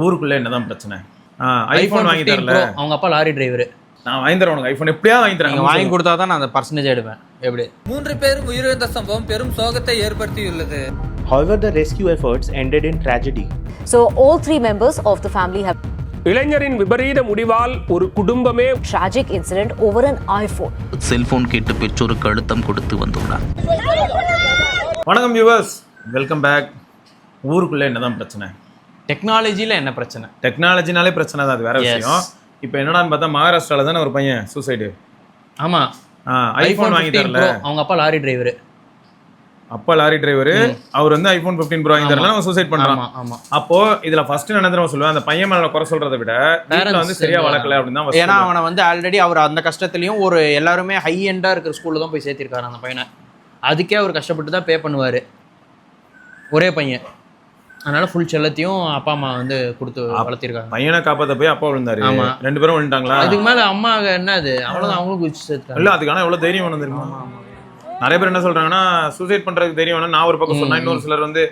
ஊருக்குள்ள என்னதான் பிரச்சனை? ஐபோன் வாங்கி தரல. அவங்க அப்பா லாரி டிரைவர். நான் வாங்கி தரேன் உனக்கு ஐபோன். எப்படியா வாங்கி தரேன். நீங்க வாங்கி கொடுத்தா தான் நான் அந்த பர்சன்டேஜ் எடுப்பேன். எப்படி 3 பேர் உயிரிழந்த சம்பவம் பெரும் சோகத்தை ஏற்படுத்தியுள்ளது. However, the rescue efforts ended in tragedy. So all 3 members of the family have இளைஞரின் விபரீத முடிவால் ஒரு குடும்பமே tragic incident over an iPhone. Cellphone கேட்டு பெற்றோருக்கு அழுத்தம் கொடுத்து வந்துள்ளார். வணக்கம் வியூவர்ஸ், வெல்கம் பேக். ஊருக்குள்ள என்னதான் பிரச்சனை? டெக்னாலஜில என்ன பிரச்சனை? டெக்னாலஜினாலே பிரச்சனை தான், அது வேற விஷயம். இப்போ என்னடான்னு பார்த்தா மகாராஷ்டிரால தானே ஒரு பையன் சூசைடு. ஆமா, ஐபோன் வாங்கி தரல. அவங்க அப்பா லாரி டிரைவர். அப்பா லாரி டிரைவர், அவர் வந்து ஐபோன் 15 ப்ரோ வாங்கி தரல, அவன் சூசைட் பண்றான். அப்போ இதுல ஃபர்ஸ்ட் என்ன தெரியுமா சொல்லுவேன், அந்த பையன் மேல குறை சொல்றதை விட வீட்ல வந்து சரியா வளர்க்கல அப்படின்னு தான். ஏன்னா அவனை வந்து ஆல்ரெடி அவர் அந்த கஷ்டத்துலயும் ஒரு எல்லாருமே ஹை எண்டா இருக்கிற ஸ்கூல்ல தான் போய் சேர்த்திருக்காரு அந்த பையனை. அதுக்கே அவர் கஷ்டப்பட்டு தான் பே பண்ணுவாரு. ஒரே பையன், அதனால ஃபுல் செல்லத்தையும் அப்பா அம்மா வந்து கொடுத்து வளர்த்திருக்காங்க. பையனை காப்பாத்த போய் அப்பா விழுந்தாரு. 2 பேரும் விழுந்தாங்களா? அதுக்கு மேல அம்மா என்ன அது அவ்வளவுதான், அவங்களும் குதிச்சு சேர்த்தாங்க. இல்ல அதுக்கான எவ்வளவு தைரியம் வேணும் தெரியுமா? நிறைய பேர் என்ன சொல்றாங்கன்னா சூசைட் பண்றதுக்கு தெரியும் வேணும். நான் ஒரு பக்கம் சொன்னா, இன்னொரு சிலர் வந்து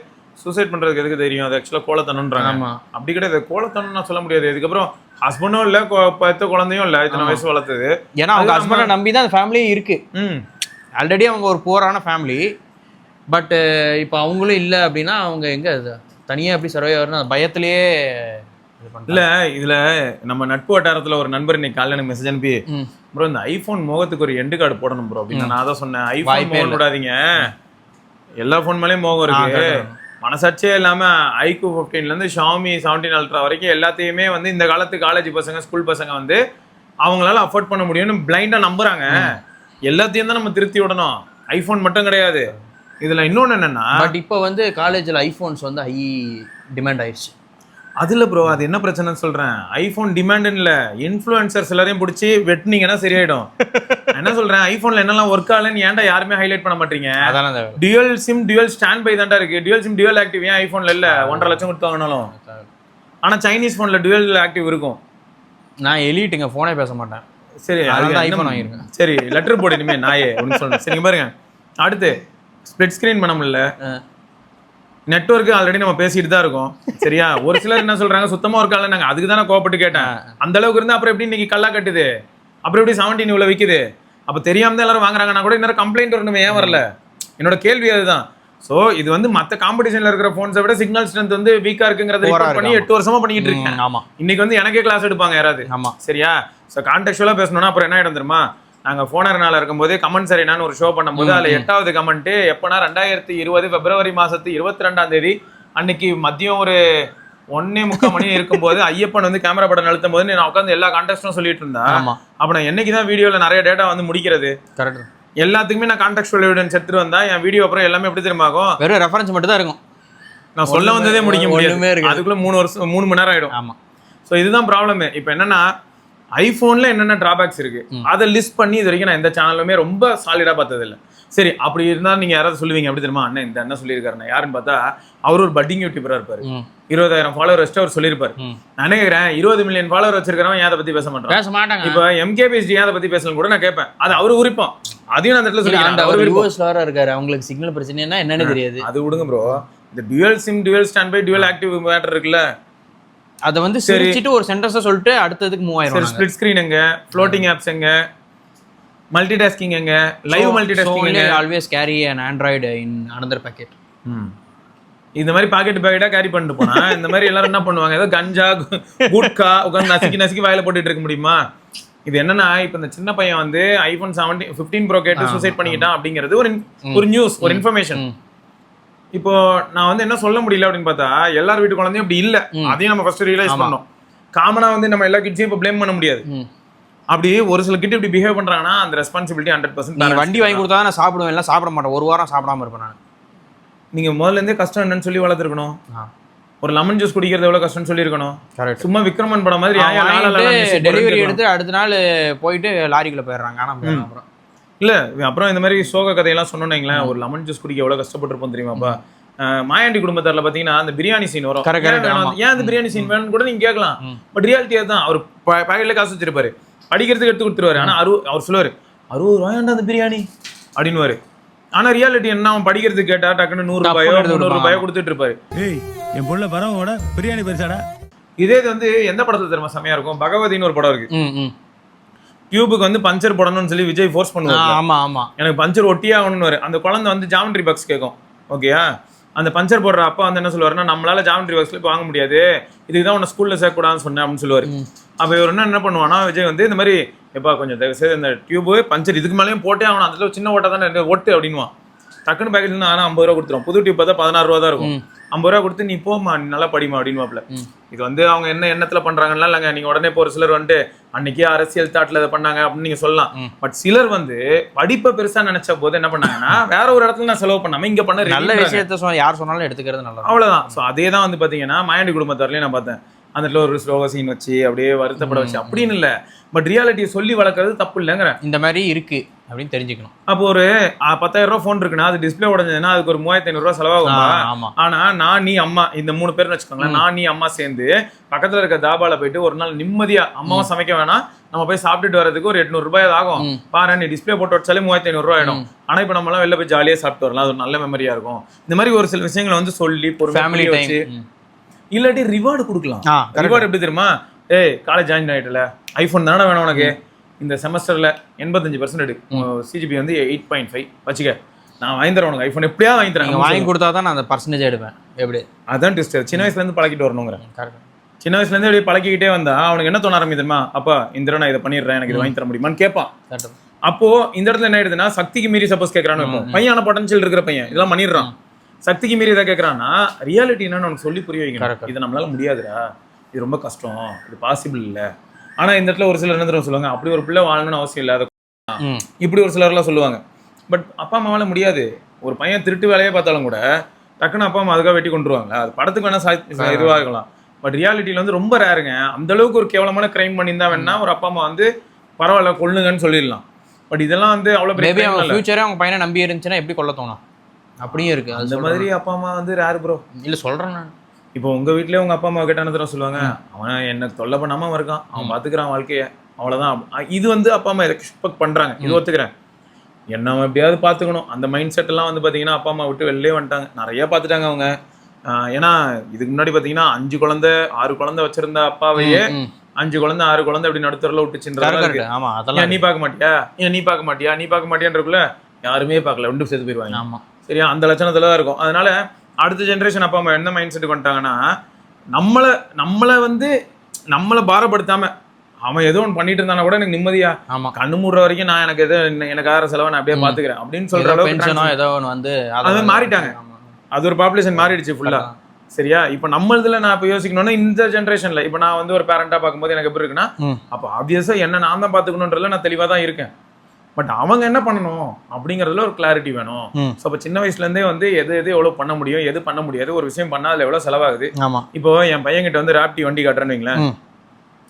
சூசைட் பண்றதுக்கு எதுக்கு தெரியும், அது ஆக்சுவலா கோலத்தனம்ன்றாங்க. அப்படி கிடையாது, கோலத்தனம் நான் சொல்ல முடியாது. இதுக்கப்புறம் ஹஸ்பண்டும் இல்ல, பத்து குழந்தையும் இல்ல, இத்தனை வயசு வளர்த்தது. ஏன்னா அவங்க ஹஸ்பண்டை நம்பி தான் அந்த ஃபேமிலியும் இருக்கு. ஆல்ரெடி அவங்க ஒரு போரான ஃபேமிலி. பட் இப்போ அவங்களும் இல்லை அப்படின்னா அவங்க எங்க தனியாக எப்படி சர்வை ஆகணும் பயத்திலேயே. இல்ல இதுல நம்ம நட்பு வட்டாரத்துல ஒரு நண்பர் இன்னைக்கு காலையில எனக்கு மெசேஜ் அனுப்பி, ப்ரோ இந்த ஐபோன் மோகத்துக்கு ஒரு எண்டு கார்டு போடணும் ப்ரோ அப்படின்னு. நான் தான் சொன்னேன், ஐபோன் மோகம் விடாதீங்க, எல்லா போன் மேலேயும் மோகம் இருக்கு. மனசாட்சியே இல்லாம ஐக்யூ 15ல இருந்து ஷாமி 17 அல்ட்ரா வரைக்கும் எல்லாத்தையுமே வந்து இந்த காலத்து காலேஜ் பசங்க, ஸ்கூல் பசங்க வந்து அவங்களால அஃபோர்ட் பண்ண முடியும்னு பிளைண்டா நம்புறாங்க. எல்லாத்தையும் தான் நம்ம திருத்தி விடணும், ஐபோன் மட்டும் கிடையாது. இதுல இன்னொன்னு என்னன்னா, பட் இப்போ வந்து காலேஜ்ல ஐபோன்ஸ் வந்து ஹை டிமாண்ட் ஆயிடுச்சு. அதுல ப்ரோ அது என்ன பிரச்சனைன்னு சொல்றேன், ஐபோன் டிமாண்ட் இல்ல, இன்ஃப்ளூயன்சர்ஸ் எல்லாரையும் பிடிச்சி வெட்டினீங்கன்னா சரியாயிடும். என்ன சொல்றேன், ஐபோன்ல என்னெல்லாம் ஒர்க் ஆகலன்னு ஏன்டா யாருமே ஹைலைட் பண்ண மாட்டீங்க? Dual SIM dual standby தான்டா இருக்கு. டியூயல் சிம் டியூயல் ஆக்டிவ் ஏன் ஐபோன்ல இல்ல? 1.5 லட்சம் கொடுத்து வாங்கினாலும். ஆனா சைனீஸ் போன்ல டியூயல் ஆக்டிவ் இருக்கும். நான் எலிட்டுங்க, போனே பேச மாட்டேன். சரி, ஐபோன் வாங்கிருக்கேன். சரி, லெட்டர் போடு இனிமே நாயே அப்படின்னு சொல்றேன். சரிங்க பாருங்க, அடுத்து ஸ்பிளிட் ஸ்கிரீன் பண்ண முடியல. நெட்வொர்க் ஆல்ரெடி நம்ம பேசிட்டு தான் இருக்கோம். சரியா, ஒரு சிலர் என்ன சொல்றாங்க, சுத்தமா ஒர்க் ஆகல. நாங்க அதுக்கு தானே கோவப்பட்டு கேட்டேன். அந்த அளவுக்கு இருந்தா அப்புறம் எப்படி இன்னைக்கு கல்லா கட்டுது, அப்புறம் எப்படி 17 இவ்வளவு விற்குது? அப்ப தெரியாம தான் எல்லாரும் வாங்குறாங்கன்னா கூட இன்னொரு கம்ப்ளைண்ட் வரணுமே, ஏன் வரல? என்னோட கேள்வி அதுதான். ஸோ இது வந்து மற்ற காம்படிஷன்ல இருக்கிற போன்ஸை விட சிக்னல் ஸ்ட்ரென்த் வந்து வீக்கா இருக்குங்கிறத ரிப்போர்ட் பண்ணி 8 வருஷமா பண்ணிட்டு இருக்கேன். ஆமா, இன்னைக்கு வந்து எனக்கே கிளாஸ் எடுப்பாங்க யாராவது. ஆமா, சரியா. ஸோ கான்டெக்சுவலா பேசணும்னா அப்புறம் என்ன ஆயிடும் தெரியுமா, நாங்கள் ஃபோனர் நாள் இருக்கும்போதே கமெண்ட் சரினான்னு ஒரு ஷோ பண்ணும்போது அதில் 8வது கமெண்ட் எப்போனா 2020 பிப்ரவரி மாதத்து 22ஆம் தேதி அன்னைக்கு மதியம் ஒரு 1:45 மணி இருக்கும்போது ஐயப்பன் வந்து கேமரா படம் அழுத்தும் போது நான் உட்காந்து எல்லா கான்டெக்ட்டும் சொல்லிட்டு இருந்தேன். அப்போ நான் என்னைக்கு தான் வீடியோவில் நிறைய டேட்டா வந்து முடிக்கிறது? கரெக்ட். எல்லாத்துக்குமே நான் கான்டெக்சுவல் எவிடன்ஸ் எடுத்துட்டு வந்தா என் வீடியோ அப்புறம் எல்லாமே எப்படி தெரியுமா ஆகும்? வெறும் ரெஃபரன்ஸ் மட்டும் தான் இருக்கும். நான் சொல்ல வந்ததே முடிக்க முடியாது, அதுக்குள்ள 3 மணி நேரம் ஆயிடும். ஆமா. ஸோ இதுதான் ப்ராப்ளம். இப்போ என்னன்னா, ஐபோன்ல என்னென்ன டிராபேக்ஸ் இருக்கு அதை லிஸ்ட் பண்ணி இது வரைக்கும் நான் எந்த சேனலுமே ரொம்ப சாலிடா பார்த்தது இல்லை. சரி, அப்படி இருந்தா நீங்க யாராவது சொல்லுவீங்க அப்படி தெரியுமா, அண்ணன் இந்த அண்ணன் சொல்லியிருக்காரு யாருன்னு பார்த்தா அவர் ஒரு பட்டிங் யூடியூபரா இருப்பாரு, 20,000 ஃபாலோவர் வச்சுட்டு அவர் சொல்லியிருப்பாரு. நான் நினைக்கிறேன் 20 மில்லியன் ஃபாலோவர் வச்சிருக்கிறவன் அதை பத்தி பேச மாட்டாங்க. இப்ப MKBHD அதை பத்தி பேசணும் கூட நான் கேட்பேன், அது அவரு விருப்பம். அதையும் அந்த இடத்துல சொல்லியிருக்காரு. இருக்காரு, அவங்களுக்கு சிக்னல் பிரச்சனைனா என்னன்னு தெரியாது. அது விடுங்க ப்ரோ, இந்த dual SIM dual standby dual active matter இருக்குல்ல, அதை வந்து சிரிச்சிட்டு ஒரு சென்டென்ஸை சொல்லிட்டு அடுத்ததுக்கு மூவ் ஆயிரும். ஸ்பிளிட் ஸ்கிரீன் எங்க, ஃப்ளோட்டிங் ஆப்ஸ் எங்க, மல்டி டாஸ்கிங் எங்க, லைவ் மல்டி டாஸ்கிங் எங்க? Always carry an Android in another packet. இந்த மாதிரி பாக்கெட்டா கேரி பண்ணிட்டு போனா இந்த மாதிரி எல்லாரும் என்ன பண்ணுவாங்க, ஏதோ கஞ்சா குட்கா உட்காந்து நசுக்கி வாயில போட்டுட்டு இருக்க முடியுமா? இது என்னன்னா, இப்ப இந்த சின்ன பையன் வந்து ஐபோன் 15 ப்ரோ கேட்டு சூசைட் பண்ணிக்கிட்டான் அப்படிங்கிறது ஒரு நியூஸ், ஒரு இன்ஃபர்மேஷன். இப்போ நான் வந்து என்ன சொல்ல முடியல அப்படின்னு பார்த்தா, எல்லார் வீட்டு குழந்தையும் அப்படி இல்ல, அதையும் நம்ம ஃபர்ஸ்ட் ரியலைஸ் பண்ணோம். காமனா வந்து நம்ம எல்லா கிட்ஸையும் இப்போ ப்ளேம் பண்ண முடியாது. அப்படி ஒரு சில கிட்ட இப்படி பிஹேவ் பண்றாங்கன்னா அந்த ரெஸ்பான்சிபிலிட்டி 100%. வண்டி வாங்கி கொடுத்தா நான் சாப்பிடுவேன், எல்லாம் சாப்பிட மாட்டேன், ஒரு வாரம் சாப்பிடாம இருப்பேன் நான். நீங்க முதல்ல இருந்தே கஷ்டம் என்னன்னு சொல்லி வளர்த்துருக்கணும். ஒரு லெமன் ஜூஸ் குடிக்கிறது எவ்வளவு கஷ்டம்னு சொல்லியிருக்கணும். சும்மா விக்ரமன் படம் மாதிரி டெலிவரி எடுத்து அடுத்த நாள் போயிட்டு லாரிக்குள்ள போயிடுறாங்க. ஆனா இல்ல அப்புறம் இந்த மாதிரி சோக கதையெல்லாம் சொன்னீங்களேன், ஒரு லெமன் ஜூஸ் குடிக்க எவ்வளவு கஷ்டப்பட்டிருப்போம் தெரியுமாப்பா? மாயாண்டி குடும்பத்தாரில் பாத்தீங்கன்னா அந்த பிரியாணி சீன் வரும். ஏன் அந்த பிரியாணி சீன் வேணும்னு கூட நீங்க கேட்கலாம். பட் ரியாலிட்டியா தான், அவர் பாக்கெட்ல காசு வச்சிருப்பாரு, அடிக்கிறதுக்கு எடுத்து கொடுத்துருவாரு. ஆனா அவர் சொல்லுவாரு 60 ரூபாயாண்டா அந்த பிரியாணி அப்படின்னு. ஆனா ரியாலிட்டி என்ன, அவன் படிக்கிறதுக்கு கேட்டா டக்குன்னு 100 ரூபாயோ 200 ரூபாயோ கொடுத்துட்டு இருப்பாரு. என் பொண்ணு பரவோட பிரியாணி பரிசாடா இதே இது வந்து எந்த படத்துல தெரியுமா செமையா இருக்கும், பகவதின்னு ஒரு படம் இருக்கு. டியூபுக்கு வந்து பஞ்சர் போடணும்னு சொல்லி விஜய் ஃபோர்ஸ் பண்ணுவாங்க. ஆமா ஆமா, எனக்கு பஞ்சர் ஒட்டியே ஆகணும்னு. அந்த குழந்தை வந்து ஜாமெட்ரி பாக்ஸ் கேட்கும். ஓகேயா, அந்த பஞ்சர் போடுற அப்பா வந்து என்ன சொல்லுவாருன்னா, நம்மளால ஜாமெட்ரி பாக்ஸ்ல இப்போ வாங்க முடியாது, இதுக்கு தான் உன்னை ஸ்கூல்ல சேர்க்கக்கூடாதுன்னு சொன்னேன் அப்படின்னு சொல்லுவாரு. அப்ப இவர் என்ன பண்ணுவானா, விஜய் வந்து இந்த மாதிரி எப்பா கொஞ்சம் தயவு செய்து இந்த டியூபு பஞ்சர் இதுக்கு மேலேயும் போட்டே ஆகணும், அதுல சின்ன ஓட்டா தானே ஒட்டு அப்படின்வான். டக்குன்னு பேக்கெட்ல ஆனால் 50 ரூபா கொடுத்துரும். புது டியூப் பார்த்தா 16 ரூபா தான் இருக்கும். 50 ரூபா கொடுத்து நீ போமா, நீ நல்லா படிமா அப்படின்வாப்ல. இது வந்து அவங்க என்ன எண்ணத்துல பண்றாங்கன்னா இல்லைங்க, நீங்க உடனே இப்போ ஒரு சிலர் வந்துட்டு அன்னைக்கே அரசியல் தாட்ல இதை பண்ணாங்க அப்படின்னு நீங்க சொல்லலாம். பட் சிலர் வந்து படிப்பை பெருசா நினைச்ச போது என்ன பண்ணாங்கன்னா, வேற ஒரு இடத்துல நான் செலவு பண்ணாம இங்க பண்ண நல்ல விஷயத்த யார் சொன்னாலும் எடுத்துக்கிறது நல்லது. அவ்வளவுதான். ஸோ அதே தான் வந்து பாத்தீங்கன்னா மாயாண்டி குடும்பத்தாரிலையும் நான் பார்த்தேன். அந்த இடத்துல ஒரு ஸ்லோக சீன் வச்சு அப்படியே வருத்தப்பட வச்சு அப்படின்னு இல்லை, பட் ரியாலிட்டியை சொல்லி வளர்க்கறது தப்பு இல்லைங்கிறேன். இந்த மாதிரி இருக்கு அப்படின்னு தெரிஞ்சுக்கணும். அப்போ ஒரு 10,000 ரூபா ஃபோன் இருக்குன்னா அது டிஸ்பிளே உடஞ்சதுன்னா அதுக்கு ஒரு 3,500 ரூபா செலவாகும். ஆனா நான் நீ அம்மா இந்த 3 பேர்னு வச்சுக்கோங்களேன், நான் நீ அம்மா சேர்ந்து பக்கத்துல இருக்க தாபால போயிட்டு ஒரு நாள் நிம்மதியா அம்மாவும் சமைக்க வேணாம், நம்ம போய் சாப்பிட்டுட்டு வரதுக்கு ஒரு 800 ரூபாய் ஆகும். பாரு, நீ டிஸ்பிளே போட்டு வச்சாலே 3,500 ரூபாய் ஆயிடும். ஆனா இப்ப நம்ம எல்லாம் வெளில போய் ஜாலியா சாப்பிட்டு வரலாம், அது ஒரு நல்ல மெமரியா இருக்கும். இந்த மாதிரி ஒரு சில விஷயங்களை வந்து சொல்லி ஃபேமிலி வச்சு இல்லாட்டி ரிவார்டு கொடுக்கலாம். ரிவார்டு எப்படி தெரியுமா, காலேஜ் ஜாயின் ஆயிட்டல, ஐபோன் தானே வேணும் உனக்கு, இந்த செமஸ்டர்ல 85% எடு, சிஜிபி வந்து 8.5 வச்சுக்க, நான் வாங்கி தரேன் உனக்கு ஐபோன், எப்படியா வாங்கி தரேன். வாங்கி கொடுத்தா தான் நான் அந்த பர்சன்டேஜ் எடுப்பேன். எப்படி அதான் ட்விஸ்ட். சின்ன வயசுல இருந்து பழக்கிட்டு வரணுங்கிறேன். சின்ன வயசுல இருந்து அப்படியே பழக்கிக்கிட்டே வந்தா அவனுக்கு என்ன தோண ஆரம்பிக்குமா, அப்பா இந்த தடவை நான் இதை பண்ணிடுறேன், எனக்கு இதை வாங்கி தர முடியுமான்னு கேட்பான். அப்போ இந்த இடத்துல என்ன ஆயிடுதுன்னா, சக்திக்கு மீறி சப்போஸ் கேட்கறான்னு பையன் பொட்டன்ஷியல் இருக்கிற பையன் இதெல்லாம் பண்ணிடுறான், சக்திக்கு மீறி இதை கேட்கறான்னா ரியாலிட்டி என்னன்னு உனக்கு சொல்லி புரிய வைக்கணும். இது நம்மளால முடியாதுடா, இது ரொம்ப கஷ்டம், இது பாசிபிள் இல்லை. ஆனா இந்த இடத்துல ஒரு சிலர் என்ன சொல்லுவாங்க, அப்படி ஒரு பிள்ளை வாழணும்னு அவசியம் இல்லை, இப்படி ஒரு சிலர்லாம் சொல்லுவாங்க. பட் அப்பா அம்மாவால முடியாது. ஒரு பையன் திருட்டு வேலையே பார்த்தாலும் கூட டக்குன்னு அப்பா அம்மா அதுக்காக வெட்டி கொண்டுருவாங்க. அது படத்துக்கு வேணா இதுவாக இருக்கலாம், பட் ரியாலிட்டியில வந்து ரொம்ப ரேருங்க. அந்த அளவுக்கு ஒரு கேவலமான கிரைம் பண்ணியிருந்தா வேணா ஒரு அப்பா அம்மா வந்து பரவாயில்ல கொள்ளுங்கன்னு சொல்லிடலாம். பட் இதெல்லாம் வந்து அவ்வளோ ஃபியூச்சரே அவங்க பையனை நம்பி இருந்துச்சுன்னா எப்படி கொல்ல தோணும், அப்படியும் இருக்கு. அந்த மாதிரி அப்பா அம்மா வந்து ரேர் ப்ரோ. இல்லை சொல்றேன் நான், இப்போ உங்க வீட்லயே உங்க அப்பா அம்மா கேட்டானு சொல்லுவாங்க, அவன் என்ன தொல்லை பண்ணாம இருக்கான், அவன் பாத்துக்கிறான் வாழ்க்கைய, அவ்வளவுதான். இது வந்து அப்பா அம்மா எக்ஸ்பெக்ட் பண்றாங்க, இது ஒத்துக்கிறேன். என்ன அவன் எப்படியாவது பாத்துக்கணும், அந்த மைண்ட் செட் எல்லாம் வந்து பாத்தீங்கன்னா அப்பா அம்மா விட்டு வெளிலே வந்துட்டாங்க, நிறைய பாத்துட்டாங்க அவங்க. ஏன்னா இதுக்கு முன்னாடி பாத்தீங்கன்னா 5 குழந்தை 6 குழந்தை வச்சிருந்த அப்பாவையே 5 குழந்தை 6 குழந்தை அப்படி நடுத்தரல விட்டுச்சுன்றது. நீ பார்க்க மாட்டியா, ஏன் நீ பார்க்க மாட்டியா, நீ பார்க்க மாட்டியான்றக்குள்ள யாருமே பார்க்கல, 2 சேர்த்து போயிருவாங்க. சரியா, அந்த லட்சணத்துல தான் இருக்கும். அதனால அடுத்த ஜென்ரேஷன் அப்பா அம்மா என்ன மைண்ட் செட் பண்ணிட்டாங்கன்னா, நம்மளை பாரப்படுத்தாம அவன் ஏதோ ஒன்று பண்ணிட்டு இருந்தானா கூட எனக்கு நிம்மதியா கண்ணு மூடுற வரைக்கும் நான் எனக்கு ஆகிற செலவை நான் அப்படியே பாத்துக்கிறேன் அப்படின்னு சொல்ற அளவுக்கு மாறிட்டாங்க. அது ஒரு பாப்புலேஷன் மாறிடுச்சு ஃபுல்லா. சரியா, இப்ப நம்ம இதுல நான் இப்ப யோசிக்கணும்னா இந்த ஜென்ரேஷன்ல இப்ப நான் வந்து ஒரு பேரண்டா பார்க்கும்போது எனக்கு எப்படி இருக்குன்னா, அப்ப ஆப்வியஸா என்ன நான் தான் பாத்துக்கணும்ன்றதுல நான் தெளிவா தான் இருக்கேன். பட் அவங்க என்ன பண்ணணும் அப்படிங்கறதுல ஒரு கிளாரிட்டி வேணும். ஸோ அப்போ சின்ன வயசுல இருந்தே வந்து எது எவ்வளவு பண்ண முடியும், எது பண்ண முடியாது, ஒரு விஷயம் பண்ணா அதுல எவ்வளவு செலவாகுது. இப்போ என் பையன்கிட்ட வந்து ராப்டி வண்டி காட்டுறேன்னு வைங்களேன்,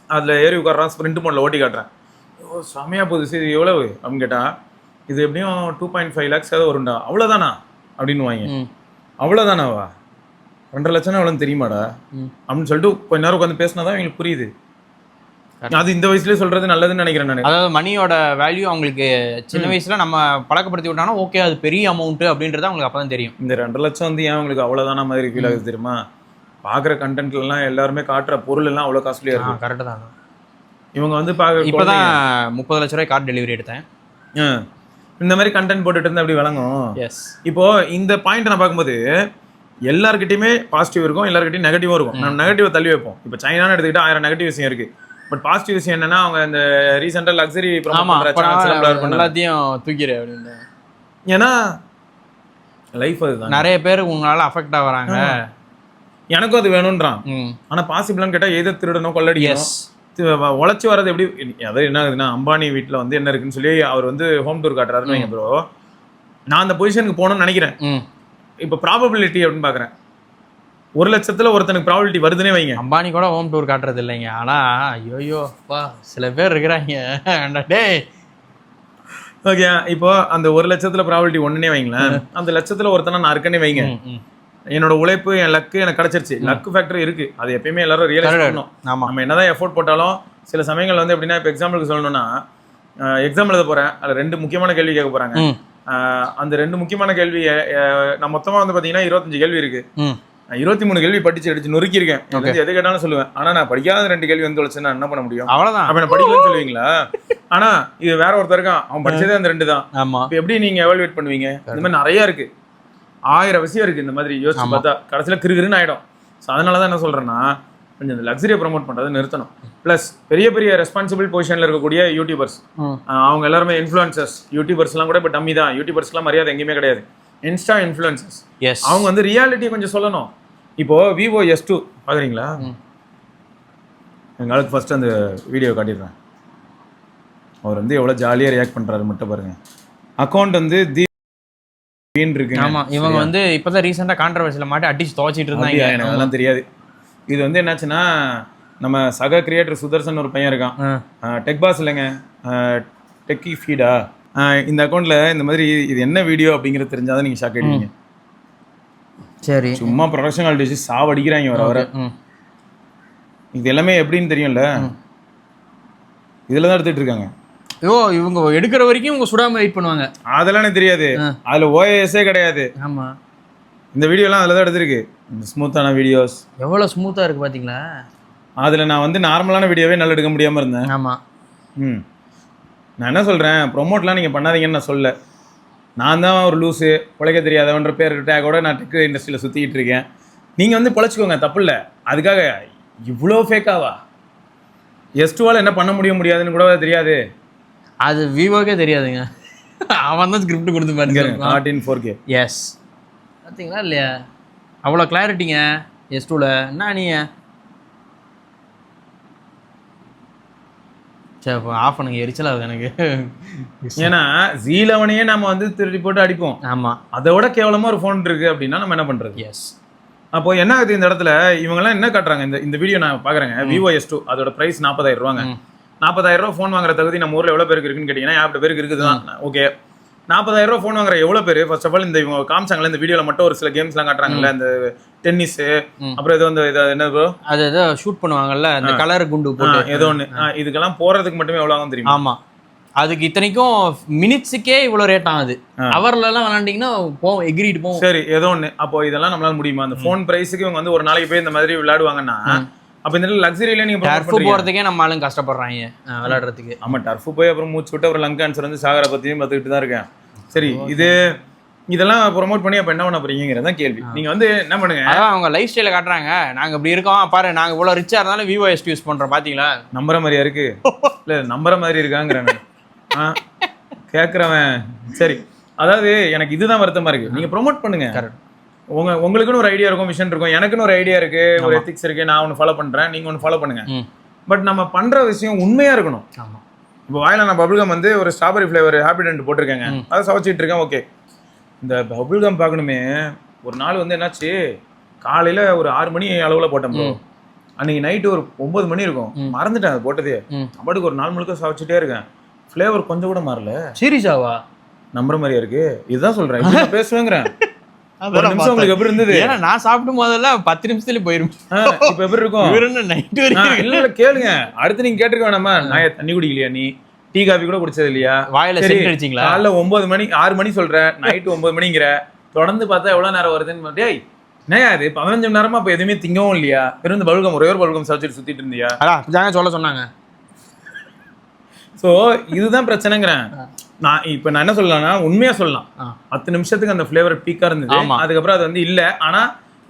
அதுல ஏறி உட்காரான், ஸ்ப்ரிண்ட் மோட்ல ஓட்டி காட்டுறேன், செமையா போகுது, இது எவ்வளவு அப்படின்னு கேட்டா, இது எப்படியும் 2.5 lakhs ஏதோ வரும்டா. அவ்வளவுதானா அப்படின்னு வாங்க, அவ்வளவுதானாவா, 2.5 லட்சம் எவ்வளவு தெரியுமாடா அப்படின்னு சொல்லிட்டு கொஞ்ச நேரம் உட்காந்து பேசினாதான் எங்களுக்கு புரியுது. அது இந்த வயசுலயே சொல்றது நல்லதுன்னு நினைக்கிறேன் நான். அதாவது மணியோட வேல்யூ அவங்களுக்கு சின்ன வயசுல நம்ம பழக்கப்படுத்தி விட்டாங்கன்னா ஓகே அது பெரிய அமௌண்ட் அப்படின்றது அவங்களுக்கு அப்பதான் தெரியும். இந்த 2 லட்சம் வந்து ஏன் அவங்களுக்கு அவ்வளவுதான மாதிரி ஃபீல் ஆகுது தெரியுமா? பாக்குற கண்டென்ட்ல எல்லாம் எல்லாருமே காட்டுற பொருள் எல்லாம் அவ்வளவு காஸ்ட்லியா இருக்கும். கரெக்ட் தான். இவங்க வந்து இப்பதான் 30 லட்ச ரூபாய் கார்டு டெலிவரி எடுத்தேன். இந்த மாதிரி கண்டென்ட் போட்டுட்டு இருந்தா அப்படி வழங்கும். இப்போ இந்த பாயிண்ட் நான் பார்க்கும்போது எல்லாருக்கிட்டையுமே பாசிட்டிவ் இருக்கும், எல்லாருக்கிட்டையும் நெகட்டிவும் இருக்கும். நம்ம நெகட்டிவ் தள்ளி வைப்போம். இப்போ சைனான்னு எடுத்துக்கிட்டா 1000 நெகட்டிவ் விஷயம் இருக்கு. பட் பாசிட்டிவ் விஷயம் என்னன்னா அவங்க இந்த ரீசெண்டா லக்ஸரி எல்லாத்தையும் தூக்கிடு அப்படின்னு. ஏன்னா லைஃப் அதுதான், நிறைய பேர் உங்களால அஃபெக்ட் ஆகுறாங்க. எனக்கும் அது வேணும்ன்றான். ஆனா பாசிபிளான்னு கேட்டா எதை திருடணும், கொள்ளடிக்கணும், உழைச்சி வர்றது எப்படி. அதாவது என்ன ஆகுதுன்னா, அம்பானி வீட்டுல வந்து என்ன இருக்குன்னு சொல்லி அவர் வந்து ஹோம் டூர் காட்டுறாருன்னு ப்ரோ. நான் அந்த பொசிஷனுக்கு போகணும்னு நினைக்கிறேன். இப்போ ப்ராபபிலிட்டி அப்படின்னு பாக்குறேன், 1 லட்சத்துல ஒருத்தனுக்கு ப்ராபபிலிட்டி வருதுன்னே வைங்க. அம்பானி கூட ஹோம் டூர் காட்டுறது இல்லைங்க. ஆனா ஐயோப்பா சில பேர் இருக்கிறாங்க. ஓகே, இப்போ அந்த 1 லட்சத்துல ப்ராபபிலிட்டி 1னே வைங்களேன், அந்த லட்சத்துல ஒருத்தனை நான் இருக்கனே வைங்க. என்னோட உழைப்பு, என் லக்கு எனக்கு கிடைச்சிருச்சு. லக்கு ஃபேக்டர் இருக்கு, அது எப்பயுமே எல்லாரும் ரியலைஸ் பண்ணணும். நம்ம என்னதான் எஃபோர்ட் போட்டாலும் சில சமயங்கள் வந்து எப்படின்னா, இப்போ எக்ஸாம்பிளுக்கு சொல்லணும்னா, எக்ஸாம் எழுத போறேன், அதுல 2 முக்கியமான கேள்வி கேட்க போறாங்க. அந்த 2 முக்கியமான கேள்வி நான் மொத்தமா வந்து பாத்தீங்கன்னா 25 கேள்வி இருக்கு. நான் 23 கேள்வி படிச்சு அடிச்சு நொறுக்கியிருக்கேன். எது கேட்டாலும் சொல்லுவேன். ஆனா நான் படிக்காத 2 கேள்வி வந்து தொலைச்சு நான் என்ன பண்ண முடியும்? அவ்வளவுதான். அப்ப நான் படிக்கலன்னு சொல்லுவீங்களா? ஆனா இது வேற ஒருத்தர் இருக்கான், அவன் படிச்சதே அந்த 2 தான். ஆமா. இப்ப எப்படி நீங்க எவாலுவேட் பண்ணுவீங்க? இந்த மாதிரி நிறைய இருக்கு, 1000 விஷயம் இருக்கு. இந்த மாதிரி யோசிச்சு பார்த்தா கடைசியில கிருகிருன்னு ஆயிடும். ஸோ அதனாலதான் என்ன சொல்றேன்னா, கொஞ்சம் இந்த லக்ஸரியை ப்ரமோட் பண்றதை நிறுத்தணும். பிளஸ் பெரிய பெரிய ரெஸ்பான்சிபிள் பொசிஷன்ல இருக்கக்கூடிய யூடியூபர்ஸ், அவங்க எல்லாருமே இன்ஃப்ளூயன்சர்ஸ். யூடியூபர்ஸ் எல்லாம் கூட இப்ப டம்மி தான். யூடியூபர்ஸ்லாம் மரியாதை எங்கேயுமே கிடையாது. இன்ஸ்டா இன்ஃப்ளூயன்சர்ஸ், அவங்க வந்து ரியாலிட்டியை கொஞ்சம் சொல்லணும். இப்போ Vivo S2 பாக்குறீங்களா? எங்களுக்கு ஃபர்ஸ்ட் அந்த வீடியோ காட்டிடுறேன். அவர் வந்து எவ்வளவு ஜாலியா ரியாக்ட் பண்றாரு மட்டும் பாருங்க. அக்கௌண்ட் வந்து தீன் இருக்கு. ஆமா, இவங்க வந்து இப்பதான் ரீசெண்டா கான்ட்ரோவர்சில மாட்டி அடிச்சு துவைச்சிட்டு இருந்தாங்க. எனக்கு அதெல்லாம் தெரியாது. இது வந்து என்னாச்சுன்னா, நம்ம சக கிரியேட்டர் சுதர்சன் ஒரு பையன் இருக்கான், டெக் பாஸ் இல்லைங்க, டெக்கி ஃபீடா. இந்த அக்கௌண்ட்ல இந்த மாதிரி இது என்ன வீடியோ அப்படிங்கிறது தெரிஞ்சாதான் நீங்க ஷாக் ஆயிடுவீங்க. சரி, சும்மா ப்ரொடக்ஷனல் டிஷ் சாவடிக்கிறாங்க வர வர. இது எல்லாமே எப்படின்னு தெரியும்ல, இதுல தான் எடுத்துட்டு இருக்காங்க. ஐயோ, இவங்க எடுக்கிற வரைக்கும் இவங்க சுடாம வெயிட் பண்ணுவாங்க. அதெல்லாம் எனக்கு தெரியாது. அதுல OAS கிடையாது. ஆமா, இந்த வீடியோலாம் அதுல தான் எடுத்திருக்கு. இந்த ஸ்மூத்தான வீடியோஸ் எவ்வளவு ஸ்மூத்தா இருக்கு பாத்தீங்களா? அதுல நான் வந்து நார்மலான வீடியோவே நல்லா எடுக்க முடியாம இருந்தேன். ஆமா. நான் என்ன சொல்றேன், ப்ரொமோட்லாம் நீங்க பண்ணாதீங்கன்னு நான் சொல்ல. நான் தான் ஒரு லூஸு, பிழைக்க தெரியாதவன்ற பேர் டேக்கோட நான் டெக் இண்டஸ்ட்ரியில் சுற்றிக்கிட்டு இருக்கேன். நீங்கள் வந்து பிழைச்சிக்கோங்க, தப்பு இல்லை. அதுக்காக இவ்வளோ ஃபேக்காவா? S2வால் என்ன பண்ண முடியாதுன்னு கூட தெரியாது. அது விவோக்கே தெரியாதுங்க. அவன் தான் ஸ்கிரிப்ட் கொடுத்து பாருங்க. Not in 4K. எஸ், பார்த்தீங்களா இல்லையா? அவ்வளோ கிளாரிட்டிங்க S2ல. என்ன நீ சரி ஆஃப் பண்ணுங்க, எரிச்சல் ஆகுது எனக்கு. ஏன்னா ஜீலவனையே நம்ம வந்து திருடி போட்டு அடிப்போம். ஆமாம், அதை விட கேவலமாக ஒரு ஃபோன் இருக்குது அப்படின்னா நம்ம என்ன பண்ணுறது? எஸ். அப்போ என்ன ஆகுது இந்த இடத்துல, இவங்கெல்லாம் என்ன காட்டுறாங்க? இந்த வீடியோ நான் பார்க்குறேங்க. Vivo S2 அதோட ப்ரைஸ் 40,000 ரூபாங்க. 40,000 ரூபா ஃபோன் வாங்குற தகுதி நம்ம ஊரில் எவ்வளோ பேருக்கு இருக்குன்னு கேட்டிங்கன்னா 50 பேருக்கு இருக்குது தான். ஓகே, 40,000 ரூபா ஃபோன் வாங்குற எவ்வளோ பேர்? ஃபர்ஸ்ட் ஆஃப் ஆல் இந்த இவங்க காமிச்சாங்களே இந்த வீடியோவில் மட்டும் ஒரு சில கேம்ஸ்லாம் காட்டுறாங்கல்ல, இந்த டென்னிஸு, அப்புறம் ஏதோ இந்த என்ன ப்ரோ அது ஏதோ ஷூட் பண்ணுவாங்கல்ல, அந்த கலர் குண்டு போட்டு ஏதோ ஒன்று, இதுக்கெல்லாம் போகிறதுக்கு மட்டுமே எவ்வளோ ஆகும் தெரியுமா? ஆமாம், அதுக்கு இத்தனைக்கும் மினிட்ஸுக்கே இவ்வளோ ரேட் ஆகுது. அவர்லாம் விளாண்டிங்கன்னா போவோம், எகிரிட்டு போவோம். சரி, ஏதோ ஒன்று. அப்போ இதெல்லாம் நம்மளால முடியுமா? அந்த ஃபோன் ப்ரைஸுக்கு இவங்க வந்து ஒரு நாளைக்கு போய் இந்த மாதிரி விளையாடுவாங்கன்னா, அப்போ இந்த லக்ஸரியில நீங்க டர்ஃப் போறதுக்கே நம்ம ஆளுங்க கஷ்டப்படுறாங்க விளையாடுறதுக்கு. ஆமா, டர்ஃப் போய் அப்புறம் மூச்சு விட்டு அப்புறம் லங் கேன்சர் வந்து சாகர பத்தியும் பார்த்துக்கிட்டு தான் இருக்கேன். சரி, இதெல்லாம் ப்ரொமோட் பண்ணி அப்ப என்ன பண்ண போறீங்கிறதா கேள்வி. நீங்க வந்து என்ன பண்ணுங்க, அதான் அவங்க லைஃப் ஸ்டைல காட்டுறாங்க. நாங்க இப்படி இருக்கோம் பாரு, நாங்க இவ்வளவு ரிச்சா இருந்தாலும் Vivo S2 யூஸ் பண்றோம் பாத்தீங்களா? நம்புற மாதிரியா இருக்கு? இல்ல நம்புற மாதிரி இருக்காங்கிறேன் கேட்குறவன். சரி, அதாவது எனக்கு இதுதான் வருத்தமா இருக்கு. நீங்க ப்ரொமோட் பண்ணுங்க. உங்களுக்குன்னு ஒரு ஐடியா இருக்கும், விஷன் இருக்கும், எனக்குன்னு ஒரு ஐடியா இருக்கு, ஒரு எத்திக்ஸ் இருக்கு, நான் ஒன்று ஃபாலோ பண்றேன், நீங்க ஒன்று ஃபாலோ பண்ணுங்க. பட் நம்ம பண்ற விஷயம் உண்மையா இருக்கணும். இப்போ வாயில நான் பபுள்கம் வந்து ஒரு ஸ்ட்ராபெரி ஃபிளேவர் ஹாப்பிடென்ட் போட்டிருக்கேங்க, அதை சவச்சிட்டு இருக்கேன். ஓகே, இந்த பபுள்கம் பார்க்கணுமே. ஒரு நாள் வந்து என்னாச்சு, காலையில ஒரு 6 மணி அளவுல போட்டோம் ப்ரோ. அன்னைக்கு நைட்டு ஒரு 9 மணி இருக்கும், மறந்துட்டேன் அது போட்டதே. அப்பாட்டுக்கு ஒரு 4 முழுக்க சவச்சிட்டே இருக்கேன். ஃபிளேவர் கொஞ்சம் கூட மாறல. சீரியஸாவா? நம்புற மாதிரியா இருக்கு? இதுதான் சொல்றேன், பேசுவேங்கிறேன். ஒரு நிமிஷம் உங்களுக்கு எப்படி இருந்தது? ஏன்னா நான் சாப்பிடும் போதெல்லாம் 10 நிமிஷத்துல போயிரும். இப்ப எப்படி இருக்கும்? இல்ல இல்ல கேளுங்க, அடுத்து நீங்க கேட்டிருக்க வேணாமா, நான் தண்ணி குடிக்கலையா, நீ டீ காபி கூட குடிச்சது இல்லையா, வாயில சென்ட் அடிச்சீங்களா? காலைல 9 மணி 6 மணி சொல்ற, நைட்டு 9 மணிங்கிற, தொடர்ந்து பார்த்தா எவ்வளவு நேரம் வருதுன்னு. டேய் என்னையா அது 15 மணி நேரமா இப்ப எதுவுமே திங்கவும் இல்லையா? வெறும் பல்கம் ஒரே ஒரு பல்கம் சவச்சிட்டு சுத்திட்டு இருந்தியா? அதான் சொல்ல சொன்னாங்க. சோ இதுதான் பிரச்சனைங்கிறேன். நான் இப்ப நான் என்ன சொல்லலாம்னா, உண்மையா சொல்லலாம், 10 நிமிஷத்துக்கு அந்த ஃபிளேவர் பீக்கா இருந்தது, அதுக்கப்புறம் அது வந்து இல்ல. ஆனா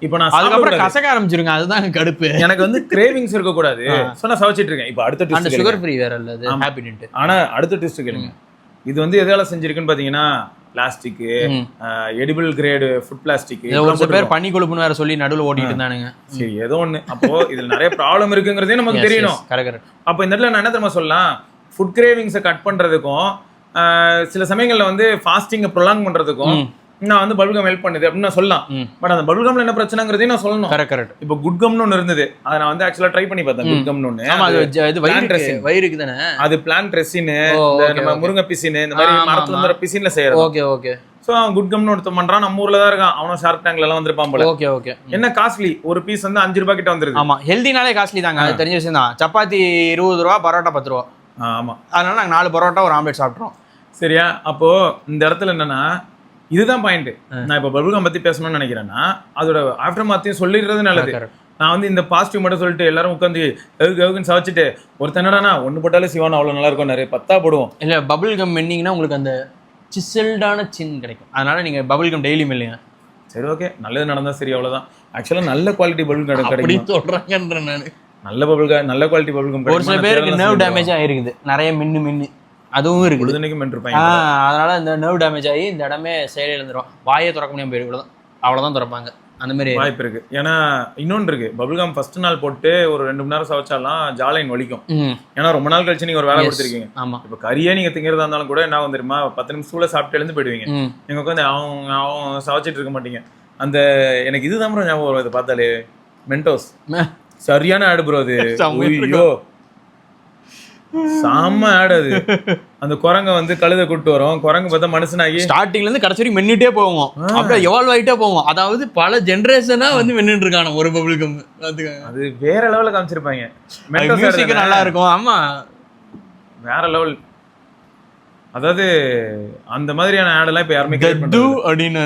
இப்ப நான் அதுக்கப்புறம் கசக்க ஆரம்பிச்சிருங்க, அதுதான் கடுப்பு. எனக்கு வந்து கிரேவிங்ஸ் இருக்க கூடாது, சோ நான் சவச்சிட்டு இருக்கேன். இப்ப அடுத்த ட்விஸ்ட், சுகர் ஃப்ரீ வேற இல்ல அது ஹாப்பிடென்ட். ஆனா அடுத்த ட்விஸ்ட் கேளுங்க. இது வந்து எதால செஞ்சிருக்குன்னு பாத்தீங்கன்னா, plastic, edible grade food plastic, ஒரு சில பேர் பனி கொழுப்புன்னு வேற சொல்லி நடுவுல ஓட்டிட்டு இருந்தானுங்க. சரி, ஏதோ ஒண்ணு. அப்போ இதுல நிறைய ப்ராப்ளம் இருக்குங்கிறதே நமக்கு தெரியணும். கரெக்ட். அப்ப இந்த இடத்துல நான் என்ன தெரியுமா சொல்லலாம், ஃபுட் கிரேவிங்ஸை கட் பண்றதுக்கும் சில சமயங்கள்ல வந்து ஃபாஸ்டிங்கை ப்ரொலாங் பண்றதுக்கும் நான் வந்து பல்கம் ஹெல்ப் பண்ணுது அப்படின்னு நான் சொல்லலாம். பட் அந்த பல்கம்ல என்ன பிரச்சனைங்கிறதையும் நான் சொல்லணும். கரெக்ட். இப்போ குட்கம்னு ஒன்று இருந்தது, அதை நான் வந்து ஆக்சுவலா ட்ரை பண்ணி பார்த்தேன். குட்கம்னு ஒன்று, வயிறுக்கு தானே, அது பிளான்ட் ரெசின், நம்ம முருங்கை பிசின், இந்த மாதிரி மரத்துல இருந்து பிசின்ல செய்யறது. Okay okay. சோ அவன் குட்கம்னு ஒருத்தன் பண்றான், நம்ம ஊர்ல தான் இருக்கான். அவனும் ஷார்க் டேங்க்ல எல்லாம் வந்திருப்பான் போல. Okay okay. என்ன காஸ்ட்லி, ஒரு பீஸ் வந்து 5 ரூபாய் கிட்ட வந்துருது. ஆமா, ஹெல்தினாலே காஸ்ட்லி தாங்க, அது தெரிஞ்ச விஷயம் தான். சப்பாத்தி 20 ரூபா, பரோட்டா 10 ரூபா. ஆமா, அதனால நாங்க 4 பரோட்டா ஒரு ஆம்லெட் சாப்பிட்றோம். சரியா? அப்போ இந்த இடத்துல என்னன்னா, இதுதான் பாயிண்ட். நான் இப்போ பபுல்கம் பத்தி பேசணும்னு நினைக்கிறேன்னா அதோட ஆஃப்டர் மாத்தையும் சொல்லிடுறது நல்லது. நான் வந்து இந்த பாசிட்டிவ் மட்டும் சொல்லிட்டு எல்லாரும் உட்காந்து எவுக்குன்னு சவச்சிட்டு ஒருத்தனடானா ஒன்று போட்டாலே சிவானா அவ்வளோ நல்லா இருக்கும், நிறைய 10 போடுவோம். இல்லை பபுள் கம் மென்னிங்கன்னா உங்களுக்கு அந்த சிசல்டான சின் கிடைக்கும். அதனால நீங்கள் பபுள் கம் டெய்லி மெல்லுங்க. சரி ஓகே, நல்லது நடந்தா சரி, அவ்வளோதான். ஆக்சுவலாக நல்ல குவாலிட்டி பபுள் கம் அப்படி கிடைக்கும். சொல்கிறாங்கன்ற நான் நல்ல பபுள் நல்ல குவாலிட்டி பபுள் கம் ஒரு சில பேருக்கு நர்வ் டேமேஜ் ஆகிருக்குது, நிறைய மின்னு அதுவும் இருக்குது. பொழுதுனைக்கும் மென்றுப்பாங்க. அதனால இந்த நர்வ் டேமேஜ் ஆகி இந்த இடமே செயல் இழந்துடும், வாயை திறக்க முடியாமல் போயிடும், அவ்வளோதான் திறப்பாங்க. அந்த மாதிரி வாய்ப்பு இருக்கு. ஏன்னா இன்னொன்று இருக்கு, பபுல்காம் ஃபர்ஸ்ட் நாள் போட்டு ஒரு 2 மணி நேரம் சவச்சாலாம் ஜாலைன் வலிக்கும். ஏன்னா ரொம்ப நாள் கழிச்சு நீங்க ஒரு வேலை கொடுத்துருக்கீங்க. ஆமா, இப்போ கறியே நீங்க திங்கிறதா இருந்தாலும் கூட என்ன வந்துருமா 10 நிமிஷத்துல சாப்பிட்டு எழுந்து போயிடுவீங்க. நீங்க உட்காந்து அவங்க சவச்சிட்டு இருக்க மாட்டீங்க. அந்த எனக்கு இதுதான் ப்ரோ ஞாபகம் வரும், இதை பார்த்தாலே மென்டோஸ் சரியான ஆடு ப்ரோ அது. ஐயோ செம்ம ஆடு அது. அந்த குரங்க வந்து கழுதை கூட்டு வரும், குரங்கு பார்த்தா மனுஷனாகி ஸ்டார்டிங்ல இருந்து கடைசி வரைக்கும் மென்னுட்டே போவோம், அப்படியே எவால்வ் ஆகிட்டே போவோம். அதாவது பல ஜென்ரேஷனா வந்து மென்னுட்டு இருக்கான ஒரு பபுள் கம். அது வேற லெவலில் காமிச்சிருப்பாங்க. மியூசிக் நல்லா இருக்கும். ஆமா, வேற லெவல். அதாவது அந்த மாதிரியான ஆடெல்லாம் இப்போ யாருமே அப்படின்னு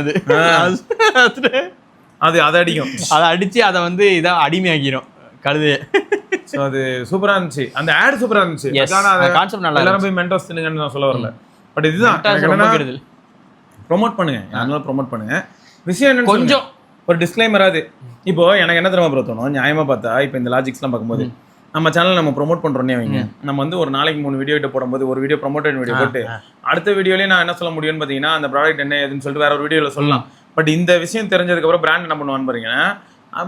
அது அதை அடிக்கும், அதை அடிச்சு அதை வந்து இதை அடிமையாக்கிரும் கழுது. ஸோ அது சூப்பரா இருந்துச்சு, அந்த ஆட் சூப்பரா இருந்துச்சு. கான்செப்ட் நல்லா, எல்லாரும் போய் மென்டோஸ் தின்னுங்கன்னு நான் சொல்ல வரல. பட் இதுதான் ப்ரொமோட் பண்ணுங்க, யாருனாலும் ப்ரொமோட் பண்ணுங்க. விஷயம் என்ன கொஞ்சம் ஒரு டிஸ்க்ளைமர். அது இப்போ எனக்கு என்ன தெரியுமா ப்ரோ தோணும், நியாயமா பார்த்தா இப்போ இந்த லாஜிக்ஸ்லாம் பார்க்கும்போது நம்ம சேனல் நம்ம ப்ரொமோட் பண்றோன்னே வைங்க, நம்ம வந்து ஒரு நாளைக்கு 3 வீடியோ கிட்ட போடும்போது ஒரு வீடியோ ப்ரொமோட்டட் வீடியோ போட்டு அடுத்த வீடியோலயே நான் என்ன சொல்ல முடியும்னு பார்த்தீங்கன்னா அந்த ப்ராடக்ட் என்ன ஏதுன்னு சொல்லிட்டு வேற ஒரு வீடியோல சொல்லலாம். பட் இந்த விஷயம் தெரிஞ்சதுக்கு அப்புறம் பிராண்ட் என்ன பண்ணுவான்னு பாருங்க,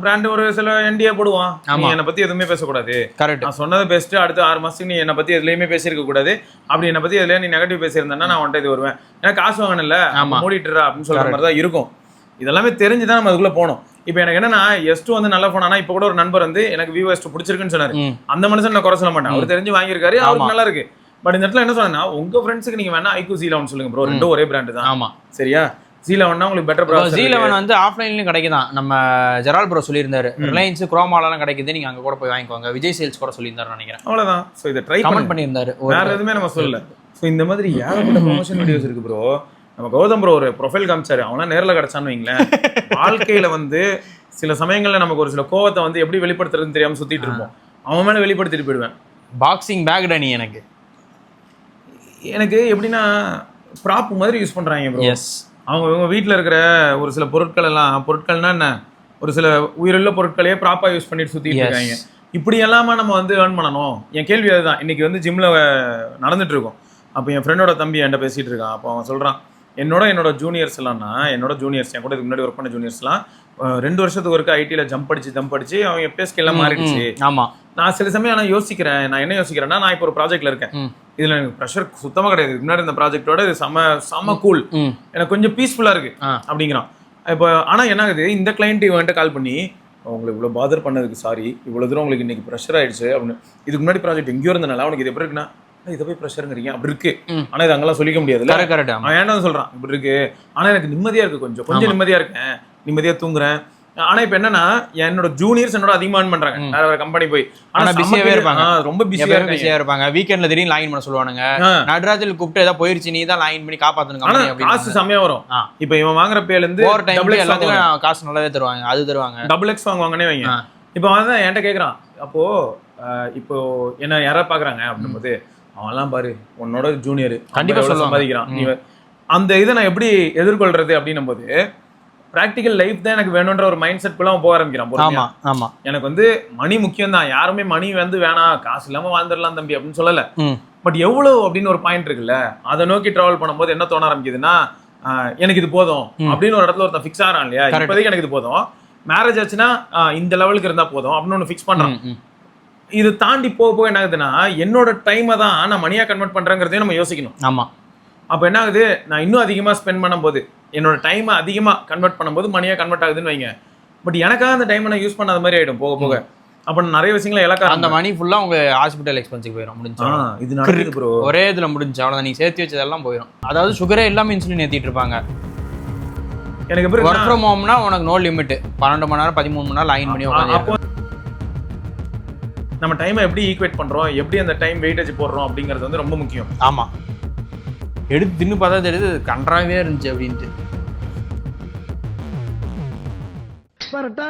பிராண்ட் ஒரு சில என்டிஏ போடுவான், நீ என்னை பத்தி எதுவுமே பேசக்கூடாது, நான் சொன்னதை பேசிட்டு அடுத்த 6 மாசத்துக்கு நீ என்னை பத்தி எதுலையுமே பேசியிருக்க கூடாது, அப்படி என்னை பத்தி எதுலயே நீ நெகட்டிவ் பேசியிருந்தேன்னா நான் வந்துட்டு இது வருவேன், ஏன்னா காசு வாங்கணும்ல மூடிட்டுறா அப்படின்னு சொல்ற மாதிரி தான் இருக்கும். இதெல்லாமே தெரிஞ்சுதான் நம்ம அதுக்குள்ள போனோம். இப்போ எனக்கு என்னன்னா S2 வந்து நல்ல போனா, இப்போ கூட ஒரு நண்பர் வந்து எனக்கு விவோ S2 பிடிச்சிருக்குன்னு சொன்னாரு. அந்த மனுஷன் நான் குறை சொல்ல மாட்டேன், அவர் தெரிஞ்சு வாங்கியிருக்காரு, அவருக்கு நல்லா இருக்கு. பட் இந்த இடத்துல என்ன சொன்னா, உங்க ஃப்ரெண்ட்ஸுக்கு நீங்க வேணா iQOO Z11 சொல்லுங்க ப்ரோ, ரெண்டும் ஒரே பிராண்ட் தான். ஆமா சரியா, Z11 உங்களுக்கு பெட்டர் ப்ராசஸர். Z11 வந்து ஆஃப்லைன்லயும் கிடைக்குதான். நம்ம ஜெரால் ப்ரோ சொல்லியிருந்தாரு, ரிலையன்ஸ் குரோமாலாம் கிடைக்குது, நீங்க அங்க கூட போய் வாங்கிக்கோங்க. விஜய் சேல்ஸ் கூட சொல்லியிருந்தாரு நினைக்கிறேன். அவ்வளவுதான். ஸோ இதை ட்ரை பண்ணியிருந்தாரு, வேற எதுவுமே நம்ம சொல்லல. ஸோ இந்த மாதிரி ஏகப்பட்ட ப்ரொமோஷன் வீடியோஸ் இருக்கு ப்ரோ. நம்ம கௌதம் ப்ரோ ஒரு ப்ரொஃபைல் காமிச்சாரு, அவனா நேரில் கிடைச்சான்னு வைங்களேன். வாழ்க்கையில வந்து சில சமயங்கள்ல நமக்கு ஒரு சில கோவத்தை வந்து எப்படி வெளிப்படுத்துறதுன்னு தெரியாம சுத்திட்டு இருப்போம், அவன் மேல வெளிப்படுத்திட்டு போயிடுவேன். பாக்ஸிங் பேக் டனி எனக்கு எப்படின்னா ப்ராப் மாதிரி யூஸ் பண்றாங்க ப்ரோ. எஸ், அவங்க வீட்டில் இருக்கிற ஒரு சில பொருட்கள்னா என்ன, ஒரு சில உயிருள்ள பொருட்களையே ப்ராப்பாக யூஸ் பண்ணிட்டு சுற்றிட்டு இருக்காங்க. இப்படி எல்லாமா நம்ம வந்து ஏர்ன் பண்ணணும். என் கேள்வி அதுதான். இன்னைக்கு வந்து ஜிம்மில் நடந்துட்டு இருக்கோம். அப்போ என் ஃப்ரெண்டோட தம்பி என்கிட்ட பேசிகிட்டு இருக்கான். அப்போ அவன் சொல்கிறான், என்னோட ஜூனியர்ஸ் எல்லாம்னா, என்னோட ஜூனியர்ஸ் என் கூட இதுக்கு முன்னாடி ஒர்க் பண்ண ஜூனியர்ஸ்லாம் 2 வருஷத்துக்கு ஒருக்க ஐடியில் ஜம்ப் அடிச்சு அவங்க எப்பேஸ்க்கு எல்லாம் மாறிடுச்சு. ஆமாம், நான் சில சமயம் நான் யோசிக்கிறேன், நான் என்ன யோசிக்கிறேன்னா, நான் இப்போ ஒரு ப்ராஜெக்ட்ல இருக்கேன், இதுல எனக்கு ப்ரெஷர் சுத்தமாக கிடையாது. முன்னாடி இந்த ப்ராஜெக்டோட இது செம கூல், எனக்கு கொஞ்சம் பீஸ்ஃபுல்லா இருக்கு அப்படிங்கிறான். இப்போ ஆனா என்ன ஆகுது, இந்த கிளைண்ட் இவன்ட்ட கால் பண்ணி, உங்களுக்கு இவ்வளோ பாதர் பண்ணதுக்கு சாரி, இவ்வளோ தூரம் உங்களுக்கு இன்னைக்கு ப்ரெஷர் ஆயிடுச்சு அப்படின்னு. இதுக்கு முன்னாடி ப்ராஜெக்ட் எங்கேயோ இருந்தனால உனக்கு இது எப்படி இருக்குன்னா, இதை போய் ப்ரெஷருங்கிறீங்க அப்படி இருக்கு. ஆனா இது அங்கெல்லாம் சொல்லிக்க முடியாது. அவன் ஏன்னா சொல்றான் இப்படி இருக்கு, ஆனா எனக்கு நிம்மதியா இருக்கு, கொஞ்சம் நிம்மதியா இருக்கேன், நிம்மதியா தூங்குறேன். ஆனா இப்ப என்னன்னா, என்னோட ஜூனியர்ஸ் என்னோட அதிகமா earn பண்றாங்க வேற கம்பெனி போய். ஆனா பிஸியாவே இருப்பாங்க, ரொம்ப பிஸியா இருப்பாங்க. வீக்கெண்ட்ல திடீர்னு லாகின் பண்ண சொல்லுவானுங்க. நடராஜில் கூப்பிட்டு ஏதாவது போயிருச்சு, நீ தான் லாகின் பண்ணி காப்பாத்தணும் கம்பெனி அப்படின்னு. காசு செமையா வரும். இப்ப இவன் வாங்குற பேல இருந்து ஓவர் டைம் எல்லாத்துக்கும் காசு நல்லாவே தருவாங்க, அது தருவாங்க. XX வாங்குவாங்கன்னே வைங்க. இப்ப அவன் தான் என்கிட்ட கேக்குறான், அப்போ இப்போ என்ன யாராவது பாக்குறாங்க அப்படின்போது, அவன்லாம் பாரு உன்னோட ஜூனியர் கண்டிப்பா சம்பாதிக்கிறான், நீ அந்த இதை நான் எப்படி எதிர்கொள்றது அப்படின்னும் போது, பிராக்டிகல் லைஃப் தான் எனக்கு வேணும்ன்ற ஒரு மைண்ட் செட் குள்ள போக ஆரம்பிக்கிறான். எனக்கு வந்து மணி முக்கியம் தான், யாருமே மணி வந்து வேணாம், காசு இல்லாம வாழ்ந்துடலாம் தம்பி அப்படின்னு சொல்லல. பட் எவ்வளவு அப்படின்னு ஒரு பாயிண்ட் இருக்குல்ல, அதை நோக்கி டிராவல் பண்ணும்போது என்ன தோண ஆரம்பிக்குதுன்னா, எனக்கு இது போதும் அப்படின்னு ஒரு இடத்துல ஒருத்தன் ஃபிக்ஸ் ஆகிறான் இல்லையா, இப்போதைக்கு எனக்கு இது போதும், மேரேஜ் ஆச்சுன்னா இந்த லெவலுக்கு இருந்தா போதும் அப்படின்னு ஒன்று ஃபிக்ஸ் பண்றான். இது தாண்டி போக என்ன ஆகுதுன்னா, என்னோட டைமை தான் நான் மணியா கன்வெர்ட் பண்றேங்கிறதையும் நம்ம யோசிக்கணும். ஆமா, அப்போ என்ன ஆகுது, நான் இன்னும் அதிகமாக ஸ்பெண்ட் பண்ணும்போது, என்னோட டைமை அதிகமாக கன்வெர்ட் பண்ணும்போது மணியாக கன்வெர்ட் ஆகுதுன்னு வைங்க. பட் எனக்காக அந்த டைமை நான் யூஸ் பண்ணாத மாதிரி ஆகிடும் போக போக. அப்போ நிறைய விஷயங்களை இலக்கா, அந்த மணி ஃபுல்லாக உங்க ஹாஸ்பிட்டல் எக்ஸ்பென்ஸுக்கு போயிடும். முடிஞ்சா இது நடக்குது ப்ரோ, ஒரே இதில் முடிஞ்சு அவ்வளோ நீ சேர்த்து வச்சதெல்லாம் போயிடும். அதாவது சுகரே இல்லாமல் இன்சுலின் ஏற்றிட்டு இருப்பாங்க. எனக்கு எப்படி ஒர்க் ஃப்ரம் ஹோம்னா உனக்கு நோ லிமிட், 12 மணி நேரம் 13 மணி நேரம் லைன் பண்ணி உட்காந்து. நம்ம டைமை எப்படி ஈக்குவேட் பண்ணுறோம், எப்படி அந்த டைம் வெயிட்டேஜ் போடுறோம் அப்படிங்கிறது வந்து ரொம்ப முக்கியம். ஆமாம், எடுத்து தின்னு பார்த்தா தெரியுது கன்றாவே இருந்துச்சு அப்படின்ட்டு. வரட்டா